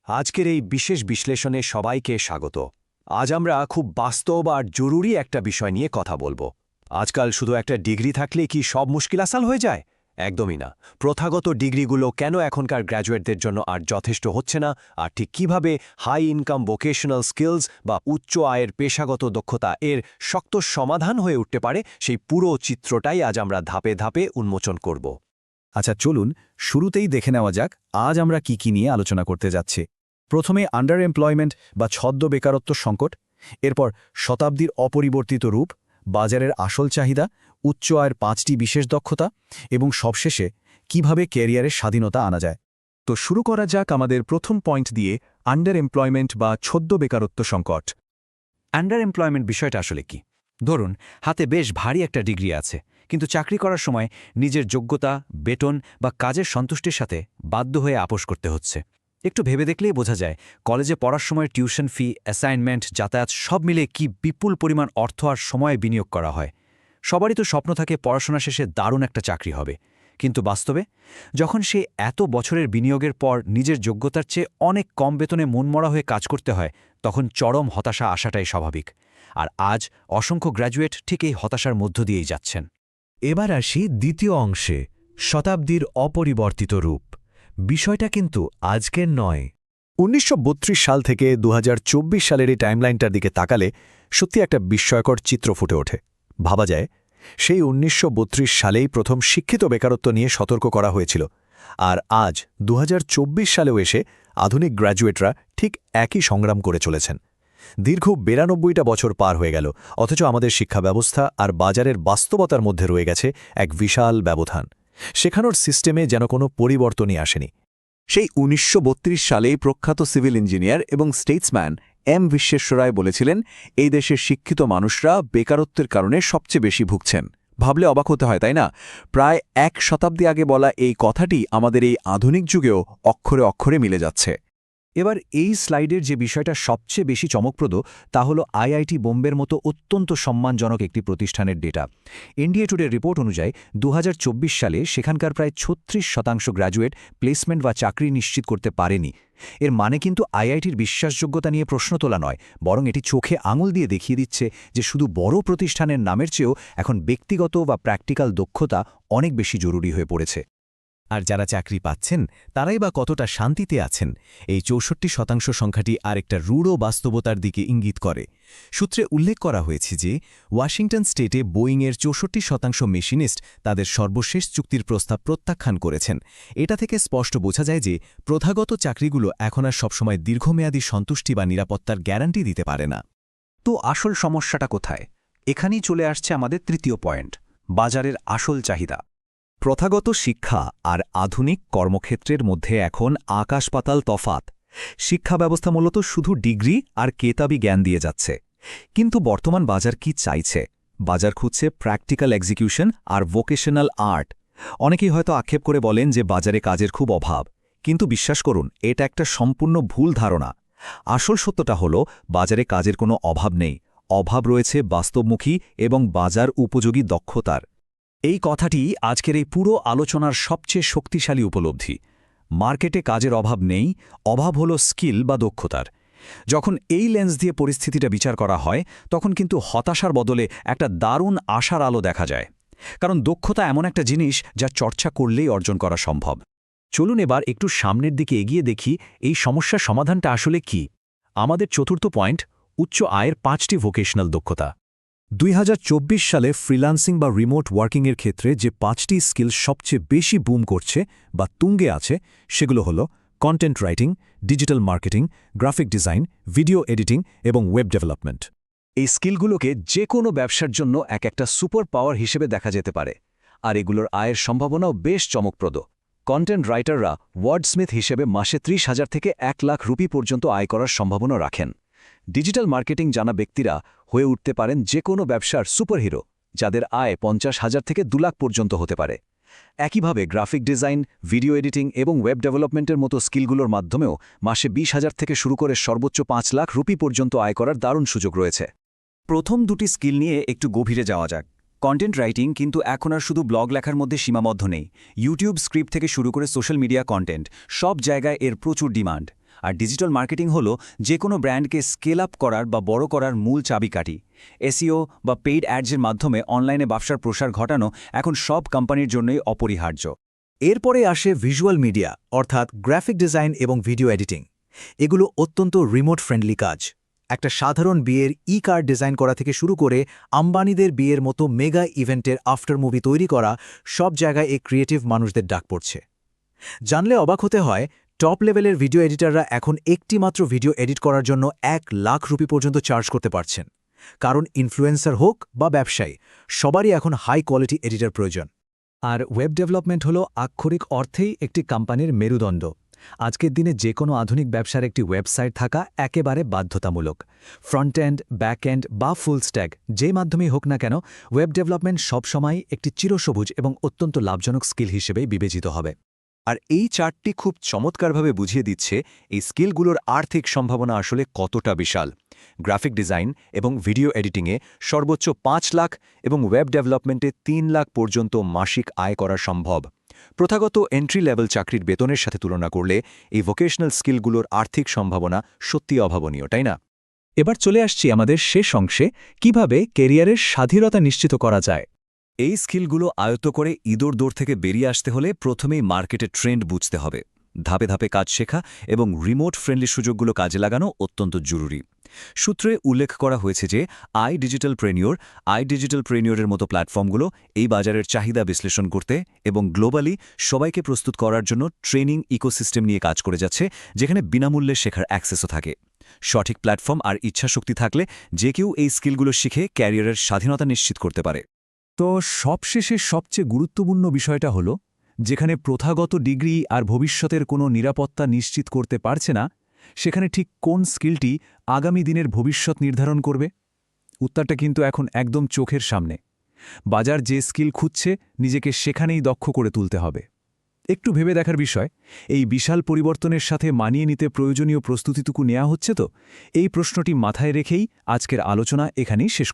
আজকের এই বিশেষ বিশ্লেষণে সবাইকে স্বাগত। আজ আমরা খুব বাস্তব আর জরুরি একটা বিষয় নিয়ে কথা বলবো। আজকাল শুধু একটা ডিগ্রি থাকলে কি সব মুশকিল আসাল হয়ে যায়? একদমই না। প্রথাগত ডিগ্রিগুলো কেন এখনকার গ্র্যাজুয়েটদের জন্য আর যথেষ্ট হচ্ছে না, আর ঠিক কীভাবে হাই ইনকাম ভোকেশনাল স্কিলস বা উচ্চ আয়ের পেশাগত দক্ষতা এর শক্ত সমাধান হয়ে উঠতে পারে, সেই পুরো চিত্রটাই আজ আমরা ধাপে ধাপে উন্মোচন করব। আচ্ছা, চলুন শুরুতেই দেখে নেওয়া যাক আজ আমরা কি নিয়ে আলোচনা করতে যাচ্ছি। প্রথমে আন্ডার এমপ্লয়মেন্ট বা ছদ্ম বেকারত্ব সংকট, এরপর শতাব্দীর অপরিবর্তিত রূপ, বাজারের আসল চাহিদা, উচ্চ আয়ের 5টি বিশেষ দক্ষতা এবং সবশেষে কিভাবে ক্যারিয়ারের স্বাধীনতা আনা যায়। তো শুরু করা যাক আমাদের প্রথম পয়েন্ট দিয়ে, আন্ডার এমপ্লয়মেন্ট বা ছদ্ম বেকারত্ব সংকট। আন্ডার এমপ্লয়মেন্ট বিষয়টা আসলে কি? ধরুন, হাতে বেশ ভারী একটা ডিগ্রি আছে, কিন্তু চাকরি করার সময় নিজের যোগ্যতা, বেতন বা কাজের সন্তুষ্টির সাথে বাধ্য হয়ে আপোস করতে হচ্ছে। একটু ভেবে দেখলেই বোঝা যায়, কলেজে পড়ার সময় টিউশন ফি, অ্যাসাইনমেন্ট, যাতায়াত সব মিলে কি বিপুল পরিমাণ অর্থ আর সময় বিনিয়োগ করা হয়। সবারই তো স্বপ্ন থাকে পড়াশোনা শেষে দারুণ একটা চাকরি হবে, কিন্তু বাস্তবে যখন সে এত বছরের বিনিয়োগের পর নিজের যোগ্যতার চেয়ে অনেক কম বেতনে মনমরা হয়ে কাজ করতে হয়, তখন চরম হতাশা আসাটাই স্বাভাবিক। আর আজ অসংখ্য গ্র্যাজুয়েট ঠিক এই হতাশার মধ্য দিয়েই যাচ্ছেন। এবার আসি দ্বিতীয় অংশে, শতাব্দীর অপরিবর্তিত রূপ। বিষয়টা কিন্তু আজকের নয়। 1932 সাল থেকে 2024 সালের এই টাইমলাইনটার দিকে তাকালে সত্যি একটা বিস্ময়কর চিত্র ফুটে ওঠে। ভাবা যায়, সেই 1932 সালেই প্রথম শিক্ষিত বেকারত্ব নিয়ে সতর্ক করা হয়েছিল, আর আজ 2024 সালেও এসে আধুনিক গ্র্যাজুয়েটরা ঠিক একই সংগ্রাম করে চলেছেন। দীর্ঘ 92টা বছর পার হয়ে গেল, অথচ আমাদের শিক্ষা ব্যবস্থা আর বাজারের বাস্তবতার মধ্যে রয়ে গেছে এক বিশাল ব্যবধান। শেখানোর সিস্টেমে যেন কোনো পরিবর্তনই আসেনি। সেই 1932 সালেই প্রখ্যাত সিভিল ইঞ্জিনিয়ার এবং স্টেটসম্যান এম বিশ্বেশ্বরায় বলেছিলেন, এই দেশের শিক্ষিত মানুষরা বেকারত্বের কারণে সবচেয়ে বেশি ভুগছেন। ভাবলে অবাক হতে হয়, তাই না? প্রায় এক শতাব্দী আগে বলা এই কথাটি আমাদের এই আধুনিক যুগেও অক্ষরে অক্ষরে মিলে যাচ্ছে। এবার এই স্লাইডের যে বিষয়টা সবচেয়ে বেশি চমকপ্রদ, তা হল আইআইটি বোম্বের মতো অত্যন্ত সম্মানজনক একটি প্রতিষ্ঠানের ডেটা। ইন্ডিয়া টুডের রিপোর্ট অনুযায়ী 2024 সালে সেখানকার প্রায় 36% গ্র্যাজুয়েট প্লেসমেন্ট বা চাকরি নিশ্চিত করতে পারেনি। এর মানে কিন্তু আইআইটির বিশ্বাসযোগ্যতা নিয়ে প্রশ্ন তোলা নয়, বরং এটি চোখে আঙুল দিয়ে দেখিয়ে দিচ্ছে যে শুধু বড় প্রতিষ্ঠানের নামের চেয়েও এখন ব্যক্তিগত বা প্র্যাকটিক্যাল দক্ষতা অনেক বেশি জরুরি হয়ে পড়েছে। আর যারা চাকরি পাচ্ছেন তারাই বা কতটা শান্তিতে আছেন, এই 64% সংখ্যাটি আরেকটা রূঢ় বাস্তবতার দিকে ইঙ্গিত করে। সূত্রে উল্লেখ করা হয়েছে যে ওয়াশিংটন স্টেটে বোয়িংয়ের 64% মেশিনিস্ট তাদের সর্বশেষ চুক্তির প্রস্তাব প্রত্যাখ্যান করেছেন। এটা থেকে স্পষ্ট বোঝা যায় যে প্রথাগত চাকরিগুলো এখন আর সবসময় দীর্ঘমেয়াদী সন্তুষ্টি বা নিরাপত্তার গ্যারান্টি দিতে পারে না। তো আসল সমস্যাটা কোথায়? এখানেই চলে আসছে আমাদের তৃতীয় পয়েন্ট, বাজারের আসল চাহিদা। প্রথাগত শিক্ষা আর আধুনিক কর্মক্ষেত্রের মধ্যে এখন আকাশ-পাতাল তফাত। শিক্ষা ব্যবস্থা মূলত শুধু ডিগ্রি আর কেতাবি জ্ঞান দিয়ে যাচ্ছে, কিন্তু বর্তমান বাজার কি চাইছে? বাজার খুঁজছে প্র্যাকটিক্যাল এক্সিকিউশন আর ভোকেশনাল আর্ট। অনেকেই হয়তো আক্ষেপ করে বলেন যে বাজারে কাজের খুব অভাব, কিন্তু বিশ্বাস করুন, এটা একটা সম্পূর্ণ ভুল ধারণা। আসল সত্যটা হলো, বাজারে কাজের কোনো অভাব নেই, অভাব রয়েছে বাস্তবমুখী এবং বাজার উপযোগী দক্ষতার। এই কথাটি আজকের এই পুরো আলোচনার সবচেয়ে শক্তিশালী উপলব্ধি। মার্কেটে কাজের অভাব নেই, অভাব হলো স্কিল বা দক্ষতার। যখন এই লেন্স দিয়ে পরিস্থিতিটা বিচার করা হয়, তখন কিন্তু হতাশার বদলে একটা দারুণ আশার আলো দেখা যায়। কারণ দক্ষতা এমন একটা জিনিস যা চর্চা করলেই অর্জন করা সম্ভব। চলুন এবার একটু সামনের দিকে এগিয়ে দেখি এই সমস্যার সমাধানটা আসলে কি। আমাদের চতুর্থ পয়েন্ট, উচ্চ আয়ের 5টি ভোকেশনাল দক্ষতা। 2024 সালে ফ্রিল্যান্সিং বা রিমোট ওয়ার্কিংয়ের ক্ষেত্রে যে 5টি স্কিল সবচেয়ে বেশি বুম করছে বা তুঙ্গে আছে, সেগুলো হলো content writing, digital marketing, graphic design, video editing এবং ওয়েব ডেভেলপমেন্ট। এই স্কিলগুলোকে যে কোনো ব্যবসার জন্য একটা সুপার পাওয়ার হিসেবে দেখা যেতে পারে, আর এগুলোর আয়ের সম্ভাবনাও বেশ চমকপ্রদ। কন্টেন্ট রাইটাররা ওয়ার্ডস্মিথ হিসেবে মাসে 30,000 থেকে 1 লাখ রুপি পর্যন্ত আয় করার সম্ভাবনা রাখেন। ডিজিটাল মার্কেটিং জানা ব্যক্তিরা হয়ে উঠতে পারেন যে কোনো ব্যবসার সুপারহিরো, যাদের আয় 50,000 থেকে 2 লাখ পর্যন্ত হতে পারে। একইভাবে গ্রাফিক ডিজাইন, ভিডিও এডিটিং এবং ওয়েব ডেভেলপমেন্টের মতো স্কিলগুলোর মাধ্যমেও মাসে 20,000 থেকে শুরু করে সর্বোচ্চ 5 লাখ রুপি পর্যন্ত আয় করার দারুণ সুযোগ রয়েছে। প্রথম দুটি স্কিল নিয়ে একটু গভীরে যাওয়া যাক। কন্টেন্ট রাইটিং কিন্তু এখন আর শুধু ব্লগ লেখার মধ্যে সীমাবদ্ধ নেই। ইউটিউব স্ক্রিপ্ট থেকে শুরু করে সোশ্যাল মিডিয়া কন্টেন্ট, সব জায়গায় এর প্রচুর ডিমান্ড। আর ডিজিটাল মার্কেটিং হলো যে কোনো ব্র্যান্ডকে স্কেল আপ করার বা বড় করার মূল চাবিকাঠি। এসইও বা পেইড অ্যাডসের মাধ্যমে অনলাইনে ব্যবসার প্রসার ঘটানো এখন সব কোম্পানির জন্যই অপরিহার্য। এরপরে আসে ভিজুয়াল মিডিয়া অর্থাৎ গ্রাফিক ডিজাইন এবং ভিডিও এডিটিং। এগুলো অত্যন্ত রিমোট ফ্রেন্ডলি কাজ। একটা সাধারণ বিয়ের কার্ড ডিজাইন করা থেকে শুরু করে আম্বানিদের বিয়ের মতো মেগা ইভেন্টের আফটার মুভি তৈরি করা, সব জায়গায় এই ক্রিয়েটিভ মানুষদের ডাক পড়ছে। জানলে অবাক হতে হয়, টপ লেভেলের ভিডিও এডিটররা এখন একটি মাত্র ভিডিও এডিট করার জন্য 1,00,000 রুপি পর্যন্ত চার্জ করতে পারছেন। কারণ ইনফ্লুয়েন্সার হোক বা ব্যবসায়ী, সবারই এখন হাই কোয়ালিটি এডিটর প্রয়োজন। আর ওয়েব ডেভেলপমেন্ট হলো আক্ষরিক অর্থেই একটি কোম্পানির মেরুদণ্ড। আজকের দিনে যে কোনো আধুনিক ব্যবসার একটি ওয়েবসাইট থাকা একেবারে বাধ্যতামূলক। ফ্রন্ট এন্ড, ব্যাক এন্ড বা ফুল স্ট্যাক যে মাধ্যমেই হোক না কেন, ওয়েব ডেভেলপমেন্ট সবসময় একটি চিরসবুজ এবং অত্যন্ত লাভজনক স্কিল হিসেবেই বিবেচিত হবে। আর এই চার্টটি খুব চমৎকারভাবে বুঝিয়ে দিচ্ছে এই স্কিলগুলোর আর্থিক সম্ভাবনা আসলে কতটা বিশাল। গ্রাফিক ডিজাইন এবং ভিডিও এডিটিংয়ে সর্বোচ্চ 5 লাখ এবং ওয়েব ডেভেলপমেন্টে 3 লাখ পর্যন্ত মাসিক আয় করা সম্ভব। প্রথাগত এন্ট্রি লেভেল চাকরির বেতনের সাথে তুলনা করলে এই ভোকেশনাল স্কিলগুলোর আর্থিক সম্ভাবনা সত্যি অভাবনীয়, তাই না? এবার চলে আসছি আমাদের শেষ অংশে, কিভাবে কেরিয়ারের স্বাধীনতা নিশ্চিত করা যায়। এই স্কিলগুলো আয়ত্ত করে ইঁদুর দৌড় থেকে বেরিয়ে আসতে হলে প্রথমেই মার্কেটের ট্রেন্ড বুঝতে হবে। ধাপে ধাপে কাজ শেখা এবং রিমোট ফ্রেন্ডলি সুযোগগুলো কাজে লাগানো অত্যন্ত জরুরি। সূত্রে উল্লেখ করা হয়েছে যে আই ডিজিটাল প্রেনিয়রের মতো প্ল্যাটফর্মগুলো এই বাজারের চাহিদা বিশ্লেষণ করতে এবং গ্লোবালি সবাইকে প্রস্তুত করার জন্য ট্রেনিং ইকোসিস্টেম নিয়ে কাজ করে যাচ্ছে, যেখানে বিনামূল্যে শেখার অ্যাক্সেসও থাকে। সঠিক প্ল্যাটফর্ম আর ইচ্ছাশক্তি থাকলে যে কেউ এই স্কিলগুলো শিখে ক্যারিয়ারের স্বাধীনতা নিশ্চিত করতে পারে। তো সবশেষে সবচেয়ে গুরুত্বপূর্ণ বিষয়টা হলো, যেখানে প্রথাগত ডিগ্রি আর ভবিষ্যতের কোনো নিরাপত্তা নিশ্চিত করতে পারছে না, সেখানে ঠিক কোন স্কিলটি আগামী দিনের ভবিষ্যৎ নির্ধারণ করবে? উত্তরটা কিন্তু এখন একদম চোখের সামনে। বাজার যে স্কিল খুঁজছে, নিজেকে সেখানেই দক্ষ করে তুলতে হবে। একটু ভেবে দেখার বিষয়, এই বিশাল পরিবর্তনের সাথে মানিয়ে নিতে প্রয়োজনীয় প্রস্তুতিটুকু নেওয়া হচ্ছে তো? এই প্রশ্নটি মাথায় রেখেই আজকের আলোচনা এখানেই শেষ